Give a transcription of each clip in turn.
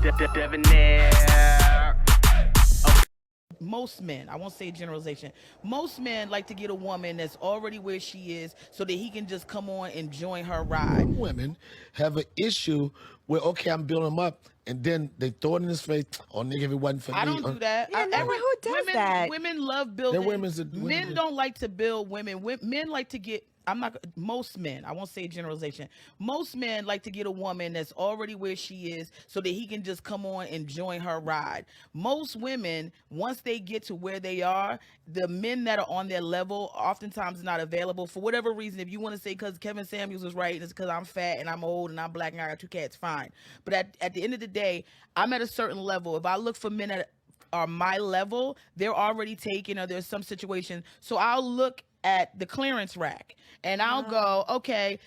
Debonair. Most men, I won't say generalization, most men like to get a woman that's already where she is so that he can just come on and join her ride. Some women have an issue where, okay, I'm building him up, and then they throw it in his face. Oh, nigga, if it wasn't for me. I don't do that. Yeah, who does that? Women love building. Women's Men don't like to build women. Men like to get. Most men, I won't say generalization. Most men like to get a woman that's already where she is so that he can just come on and join her ride. Most women, once they get to where they are, the men that are on their level oftentimes not available for whatever reason. If you want to say because Kevin Samuels was right, it's because I'm fat and I'm old and I'm black and I got 2 cats, fine. But at the end of the day, I'm at a certain level. If I look for men that are my level, they're already taken or there's some situation. So I'll look at the clearance rack and I'll go, okay,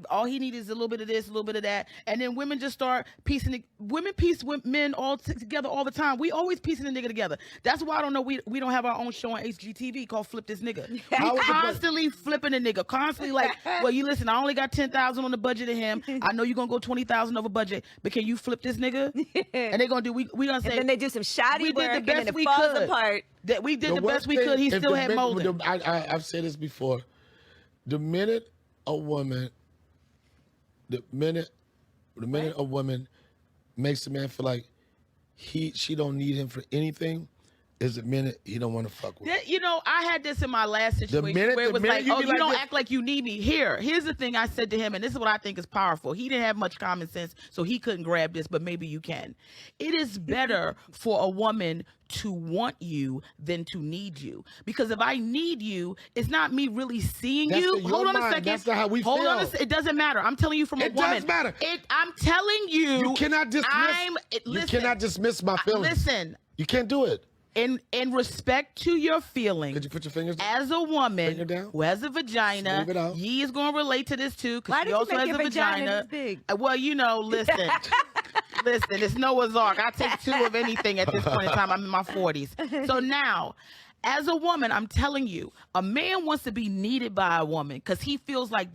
all he needs is a little bit of this, a little bit of that. And then women just start piecing women piece men all together all the time. We always piecing the nigga together. That's why I don't know we don't have our own show on HGTV called Flip This Nigga. We constantly flipping a nigga, constantly like, well, you listen, I only got 10,000 on the budget of him. I know you're gonna go 20,000 over budget, but can you flip this nigga? And they're gonna do we gonna say, and then they do some shoddy work did the best and then we it falls could. apart. That we did the best we could. He still had molding. I've said this before. The minute a woman makes a man feel like she don't need him for anything is the minute he don't want to fuck with her. You know, I had this in my last situation where it was like, oh, you don't act like you need me. Here's the thing I said to him, and this is what I think is powerful. He didn't have much common sense, so he couldn't grab this, but maybe you can. It is better for a woman to want you than to need you. Because if I need you, it's not me really seeing you. Hold on a second. That's not how we feel. It doesn't matter. I'm telling you from a woman. It does matter. I'm telling you. You cannot dismiss. You cannot dismiss my feelings. Listen. You can't do it. In respect to your feelings, could you put your fingers down? As a woman who has a vagina, Yee is going to relate to this too because she also has a vagina. Big? Well, you know, listen, it's Noah's Ark. I take 2 of anything at this point in time. I'm in my 40s. So now, as a woman, I'm telling you, a man wants to be needed by a woman because he feels like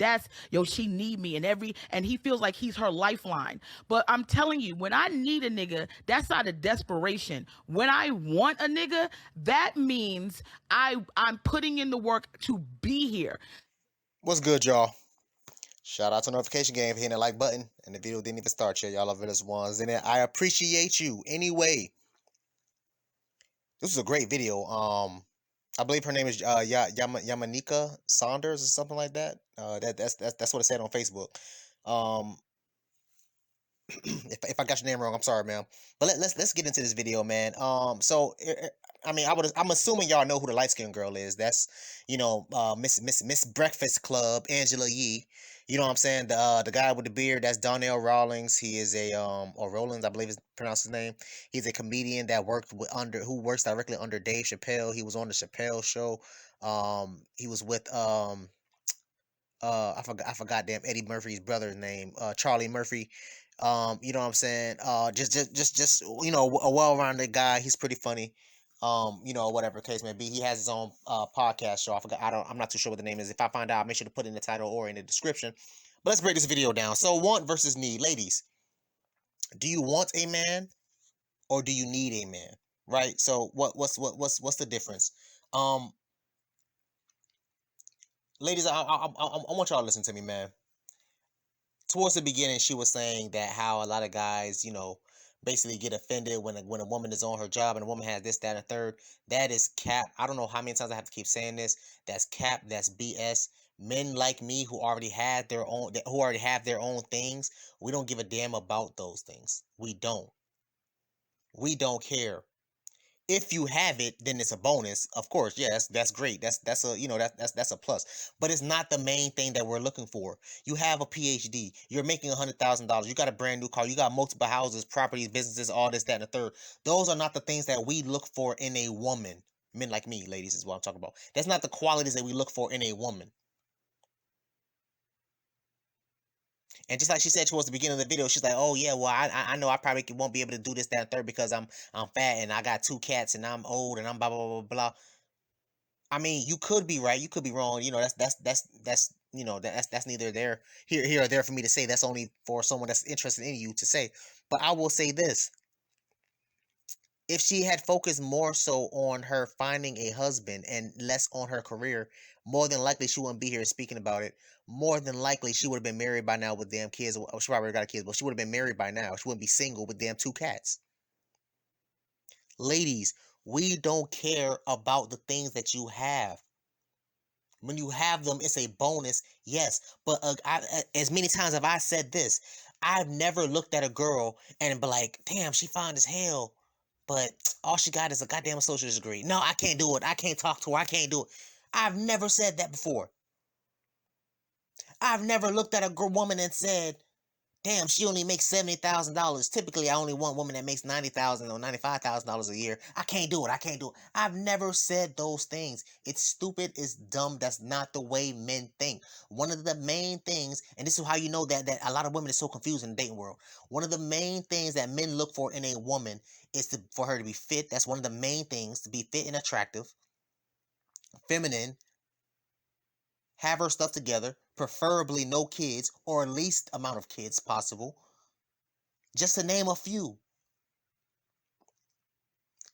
she need me and he feels like he's her lifeline. But I'm telling you, when I need a nigga, that's out of desperation. When I want a nigga, that means I'm putting in the work to be here. What's good, y'all? Shout out to Notification Game for hitting the like button. And the video didn't even start yet. Y'all are the ones in it. I appreciate you. Anyway. This is a great video. I believe her name is Yamanika Saunders or something like that. That's what it said on Facebook. If I got your name wrong, I'm sorry, ma'am. But let's get into this video, man. So I mean, I'm assuming y'all know who the light skinned girl is. That's Miss Breakfast Club, Angela Yee. You know what I'm saying? The guy with the beard, that's Donnell Rawlings. He is or Rollins, I believe is pronounced his name. He's a comedian that who works directly under Dave Chappelle. He was on the Chappelle show. He was with I forgot damn Eddie Murphy's brother's name, Charlie Murphy. You know what I'm saying? Just a well-rounded guy. He's pretty funny. Whatever case may be. He has his own podcast show. I'm not too sure what the name is. If I find out, I'll make sure to put it in the title or in the description. But let's break this video down. So want versus need. Ladies, do you want a man or do you need a man? Right? So what's the difference? Ladies, I want y'all to listen to me, man. Towards the beginning, she was saying that how a lot of guys, basically get offended when a woman is on her job and a woman has this, that, and third. That is cap. I don't know how many times I have to keep saying this. That's cap. That's BS. Men like me who already have their own things, we don't give a damn about those things. We don't care. If you have it, then it's a bonus. Of course, yes, that's great. That's a plus. But it's not the main thing that we're looking for. You have a PhD. You're making $100,000. You got a brand new car. You got multiple houses, properties, businesses, all this, that, and the third. Those are not the things that we look for in a woman. Men like me, ladies, is what I'm talking about. That's not the qualities that we look for in a woman. And just like she said towards the beginning of the video, she's like, oh, yeah, well, I know I probably won't be able to do this, that, and third because I'm fat and I got 2 cats and I'm old and I'm blah, blah, blah, blah. I mean, you could be right. You could be wrong. That's you know, that's neither here or there for me to say. That's only for someone that's interested in you to say. But I will say this: if she had focused more so on her finding a husband and less on her career, more than likely she wouldn't be here speaking about it. More than likely she would have been married by now with damn kids. Well, she probably got kids, but she would have been married by now. She wouldn't be single with damn 2 cats. Ladies, we don't care about the things that you have. When you have them, it's a bonus, yes. But as many times have I said this, I've never looked at a girl and be like, damn, she fine as hell, but all she got is a goddamn associate's degree. No, I can't do it. I can't talk to her. I can't do it. I've never said that before. I've never looked at a woman and said, damn, she only makes $70,000. Typically, I only want a woman that makes $90,000 or $95,000 a year. I can't do it. I can't do it. I've never said those things. It's stupid. It's dumb. That's not the way men think. One of the main things, and this is how you know that a lot of women are so confused in the dating world. One of the main things that men look for in a woman is for her to be fit. That's one of the main things, to be fit and attractive, feminine, have her stuff together, preferably no kids or least amount of kids possible. Just to name a few.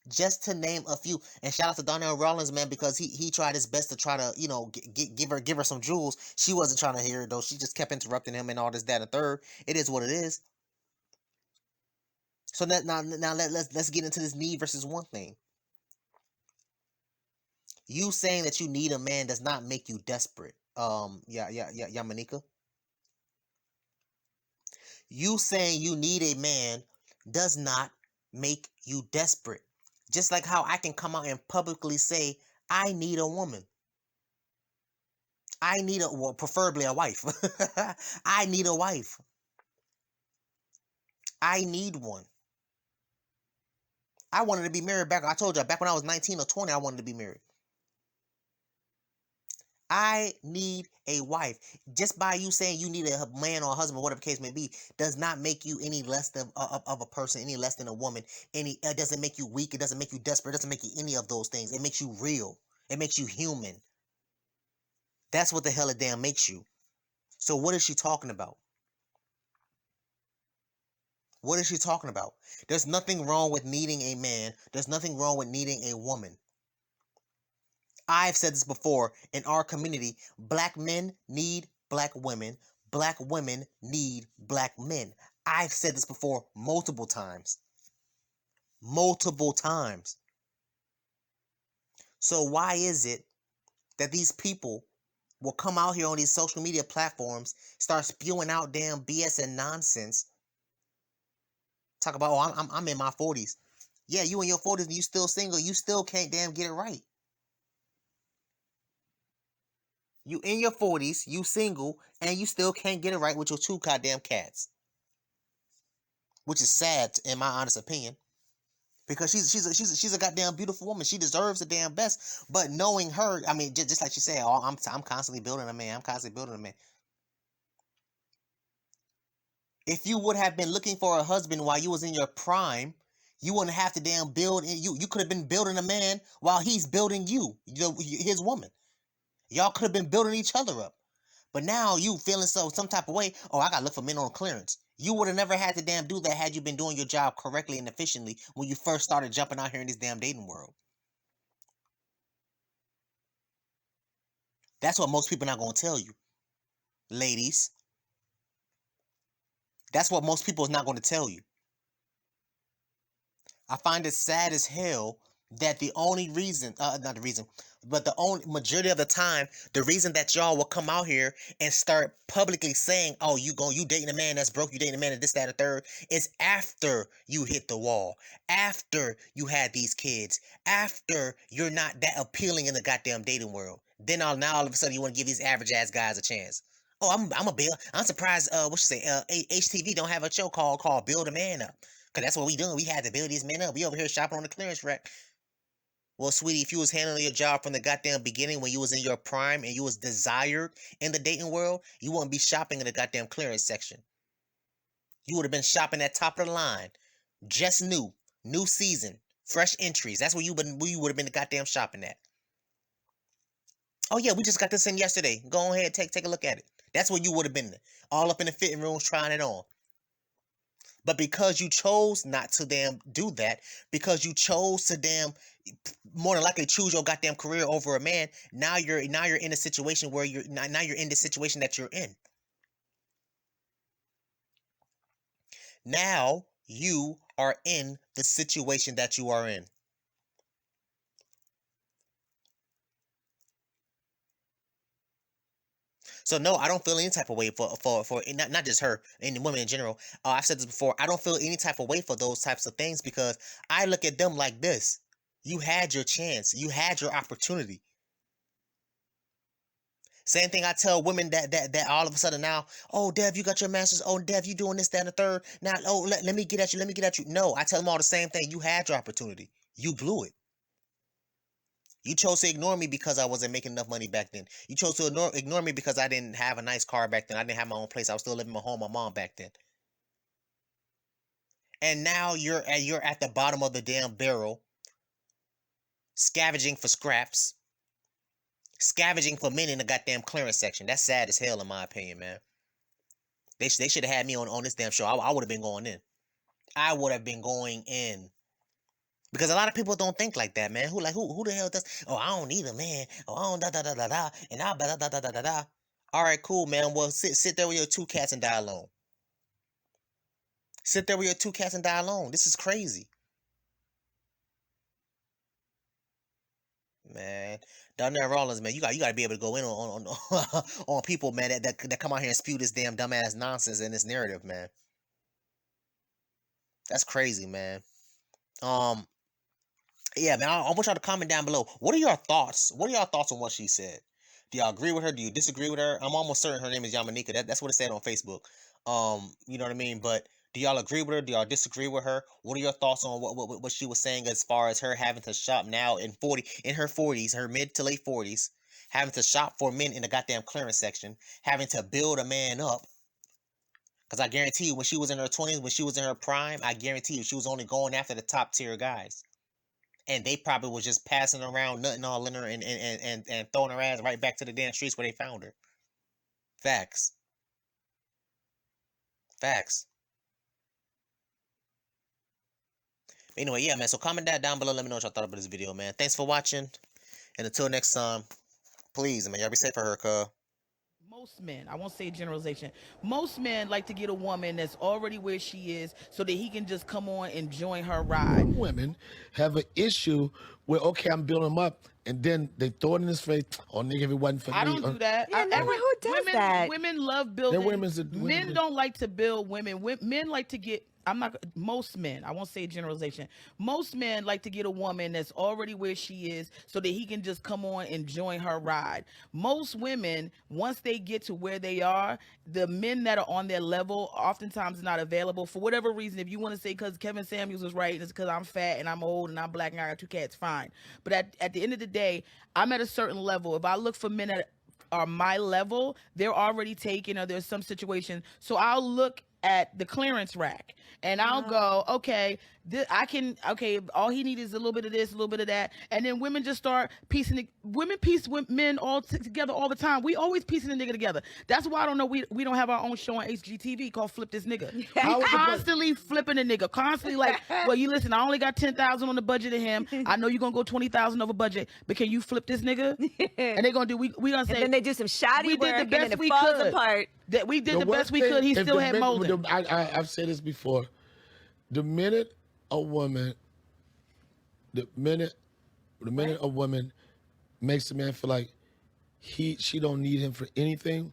Just to name a few. And shout out to Donnell Rollins, man, because he tried his best to try to, you know, give her some jewels. She wasn't trying to hear it, though. She just kept interrupting him and all this, that, and third. It is what it is. So now let's get into this need versus want thing. You saying that you need a man does not make you desperate. Yamanika. You saying you need a man does not make you desperate. Just like how I can come out and publicly say, I need a woman. I need well, preferably a wife. I need a wife. I need one. I wanted to be married I told you, back when I was 19 or 20, I wanted to be married. I need a wife. Just by you saying you need a man or a husband, whatever the case may be, does not make you any less of a person, any less than a woman. It doesn't make you weak. It doesn't make you desperate. It doesn't make you any of those things. It makes you real. It makes you human. That's what the hell it damn makes you. So what is she talking about? What is she talking about? There's nothing wrong with needing a man. There's nothing wrong with needing a woman. I've said this before, in our community, black men need black women. Black women need black men. I've said this before multiple times. Multiple times. So why is it that these people will come out here on these social media platforms, start spewing out damn BS and nonsense? Talk about, oh, I'm in my 40s. Yeah, you in your 40s and you still single. You still can't damn get it right. You in your 40s, you single, and you still can't get it right with your 2 goddamn cats. Which is sad, in my honest opinion. Because she's a goddamn beautiful woman. She deserves the damn best. But knowing her, I mean, just like she said, oh, I'm constantly building a man. I'm constantly building a man. If you would have been looking for a husband while you was in your prime, you wouldn't have to damn build. You could have been building a man while he's building you, his woman. Y'all could have been building each other up. But now you feeling some type of way, oh, I gotta look for men on clearance. You would have never had to damn do that had you been doing your job correctly and efficiently when you first started jumping out here in this damn dating world. That's what most people are not gonna tell you. Ladies. That's what most people is not gonna tell you. I find it sad as hell that the only reason, not the reason, but the only majority of the time, the reason that y'all will come out here and start publicly saying, oh, you dating a man that's broke, you dating a man and this, that, or third, is after you hit the wall, after you had these kids, after you're not that appealing in the goddamn dating world. Then all of a sudden you want to give these average ass guys a chance. Oh, I'm surprised, HTV don't have a show called Build a Man Up. Because that's what we doing. We had to build these men up. We over here shopping on the clearance rack. Well, sweetie, if you was handling your job from the goddamn beginning when you was in your prime and you was desired in the dating world, you wouldn't be shopping in the goddamn clearance section. You would have been shopping at top of the line. Just new season, fresh entries. That's where you would have been the goddamn shopping at. Oh yeah, we just got this in yesterday. Go ahead, take a look at it. That's where you would have been, all up in the fitting rooms trying it on. But because you chose not to damn do that, because you chose to damn more than likely choose your goddamn career over a man, now you're in a situation where now you're in the situation that you're in. Now you are in the situation that you are in. So no, I don't feel any type of way for not just her and women in general. I've said this before. I don't feel any type of way for those types of things because I look at them like this. You had your chance. You had your opportunity. Same thing I tell women that all of a sudden now, oh, Dev, you got your master's. Oh, Dev, you doing this, that, and the third. Now, oh, let me get at you. Let me get at you. No, I tell them all the same thing. You had your opportunity. You blew it. You chose to ignore me because I wasn't making enough money back then. You chose to ignore me because I didn't have a nice car back then. I didn't have my own place. I was still living at home with my mom back then. And now you're at the bottom of the damn barrel, scavenging for scraps, scavenging for men in the goddamn clearance section. That's sad as hell in my opinion, man. They should have had me on this damn show. I would have been going in. I would have been going in. Because a lot of people don't think like that, man. Who the hell does? Oh, I don't need a man. Oh, I don't da da da da da. And I da da da da da da. All right, cool, man. Well, sit there with your two cats and die alone. Sit there with your two cats and die alone. This is crazy, man. Darnell Rollins, man, you got to be able to go in on on people, man, that come out here and spew this damn dumbass nonsense in this narrative, man. That's crazy, man. Yeah, man, I want y'all to comment down below. What are your thoughts? What are y'all thoughts on what she said? Do y'all agree with her? Do you disagree with her? I'm almost certain her name is Yamanika. That's what it said on Facebook. You know what I mean? But do y'all agree with her? Do y'all disagree with her? What are your thoughts on what she was saying as far as her having to shop now in her 40s, her mid to late 40s, having to shop for men in the goddamn clearance section, having to build a man up? Because I guarantee you, when she was in her 20s, when she was in her prime, I guarantee you she was only going after the top tier guys. And they probably was just passing around, nutting all in her and throwing her ass right back to the damn streets where they found her. Facts. Facts. Anyway, yeah, man. So comment that down below. Let me know what y'all thought about this video, man. Thanks for watching. And until next time, please, man, y'all be safe for her, cuz. Most men, I won't say generalization, most men like to get a woman that's already where she is so that he can just come on and join her ride. Women have an issue where, okay, I'm building them up, and then they throw it in his face, oh, nigga, if it wasn't for me. I don't do that. Yeah, who does that? Women love building. Women Men don't like to build women. Men like to get, most men, I won't say generalization, most men like to get a woman that's already where she is so that he can just come on and join her ride. Most women, once they get to where they are, the men that are on their level oftentimes not available for whatever reason. If you want to say because Kevin Samuels was right, it's because I'm fat and I'm old and I'm black and I got two cats, fine. But at the end of the day, I'm at a certain level. If I look for men that are my level, they're already taken or there's some situation. So I'll look at the clearance rack and I'll go, okay, all he needs is a little bit of this, a little bit of that. And then women just start piecing it. Women piece men all together all the time. We always piecing a nigga together. That's why I don't know. We don't have our own show on HGTV called Flip This Nigga. We constantly flipping a nigga, constantly like, well, you listen, I only got 10,000 on the budget of him. I know you're going to go 20,000 over budget, but can you flip this nigga? And they're going to do, we going to say. And then they do some shoddy work did the best and then we it falls could. apart. That we did the best we could. He still had molding. I've said this before. The minute a woman makes a man feel like she don't need him for anything,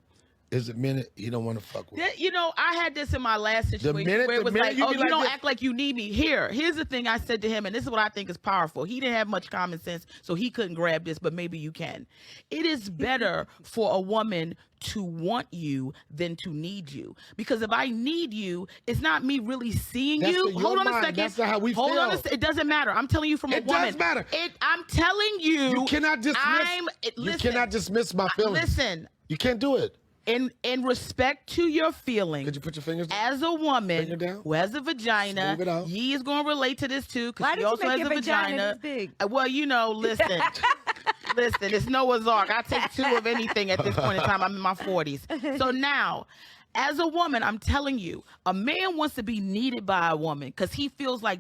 is the minute he don't want to fuck with her. You know, I had this in my last situation where it was like, oh, you don't act like you need me. Here's the thing I said to him, and this is what I think is powerful. He didn't have much common sense, so he couldn't grab this, but maybe you can. It is better for a woman to want you than to need you. Because if I need you, it's not me really seeing you. Hold on a second. That's not how we feel. Hold on a second. It doesn't matter. I'm telling you from a woman. It does matter. I'm telling you. You cannot dismiss my feelings. Listen. You can't do it. In respect to your feelings, could you put your fingers down? As a woman who has a vagina, Yee is going to relate to this too, because she also has a vagina. Big? Well, you know, listen. Listen, it's Noah's Ark. I take 2 of anything at this point in time. I'm in my 40s. So now, as a woman, I'm telling you, a man wants to be needed by a woman because he feels like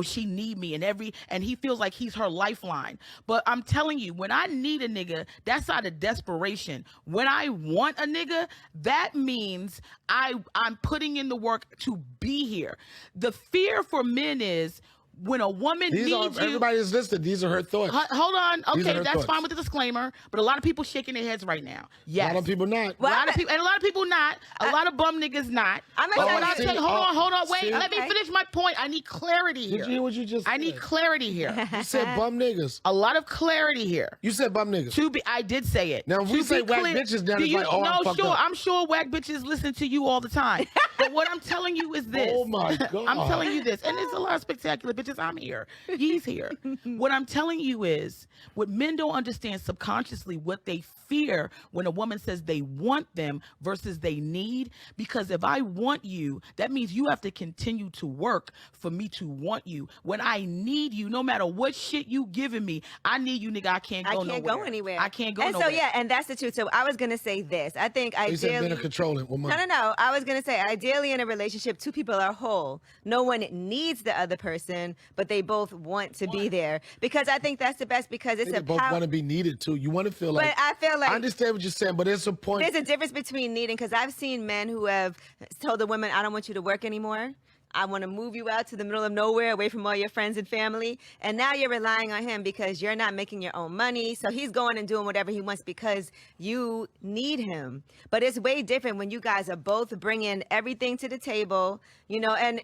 she need me and he feels like he's her lifeline. But I'm telling you, when I need a nigga, that's out of desperation. When I want a nigga, that means I'm putting in the work to be here. The fear for men is when a woman needs you. Everybody is listening. These are her thoughts. Hold on. Okay, that's thoughts. fine with the disclaimer. But a lot of people shaking their heads right now. Yes. A lot of people not. A lot of people not. A lot of bum niggas not. Hold on. Wait. Let me finish my point. I need clarity here. Did you hear what you just said? I need clarity here. You said bum niggas. A lot of clarity here. You said bum niggas. I did say it. Now, if we say whack bitches, then it's like, I'm fucked up. I'm sure whack bitches listen to you all the time. But what I'm telling you is this. Oh, my God. I'm telling you this. And there's a lot of spectacular bitches. I'm here. He's here. What I'm telling you is what men don't understand subconsciously, what they fear when a woman says they want them versus they need. Because if I want you, that means you have to continue to work for me to want you. When I need you, no matter what shit you giving me, I need you, nigga. I can't go anywhere. I can't go nowhere. And so, yeah, and that's the truth. So I was going to say this. I think ideally... You said men are controlling. No. I was going to say, ideally in a relationship, 2 people are whole. No one needs the other person, but they both want to be there. Because I think that's the best, because it's they both want to be needed, too. You want to feel like... But I feel like... I understand what you're saying, but there's a point... There's a difference between needing, because I've seen men who have told the women, I don't want you to work anymore. I want to move you out to the middle of nowhere, away from all your friends and family. And now you're relying on him because you're not making your own money. So he's going and doing whatever he wants because you need him. But it's way different when you guys are both bringing everything to the table, you know. And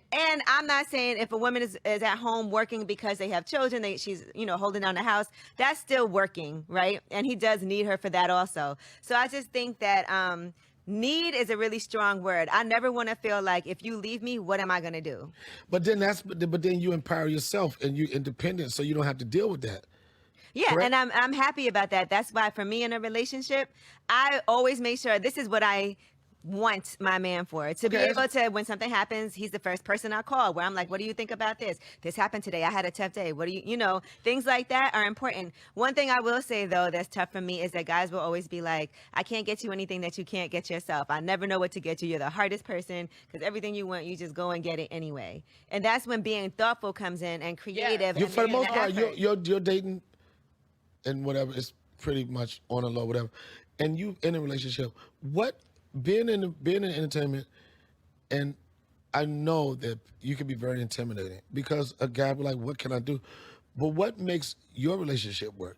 I'm not saying if a woman is at home working because they have children, she's, you know, holding down the house, that's still working, right? And he does need her for that also. So I just think that need is a really strong word. I never want to feel like, if you leave me, what am I going to do? But then you empower yourself and you're independent, so you don't have to deal with that. Yeah, correct? And I'm happy about that. That's why for me in a relationship, I always make sure this is what I want my man for, to be able to, when something happens, he's the first person I call, where I'm like, what do you think about this? This happened today. I had a tough day. What do you know, things like that are important. One thing I will say, though, that's tough for me is that guys will always be like, I can't get you anything that you can't get yourself. I never know what to get you. You're the hardest person because everything you want, you just go and get it anyway. And that's when being thoughtful comes in and creative. For the most part, you're dating and whatever, it's pretty much on a low, whatever. And you in a relationship, being in entertainment, and I know that you can be very intimidating because a guy be like, what can I do? But what makes your relationship work?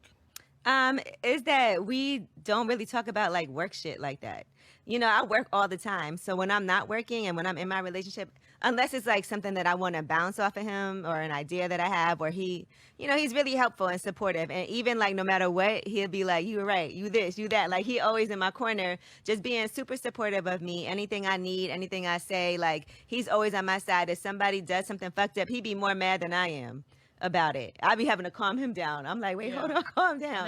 Is that we don't really talk about like work shit like that. You know, I work all the time. So when I'm not working and when I'm in my relationship, unless it's like something that I want to bounce off of him or an idea that I have, or he, you know, he's really helpful and supportive. And even like no matter what, he'll be like, you were right, you this, you that. Like he always in my corner, just being super supportive of me. Anything I need, anything I say, like he's always on my side. If somebody does something fucked up, he'd be more mad than I am about it. I'd be having to calm him down. I'm like, wait, hold on, calm down.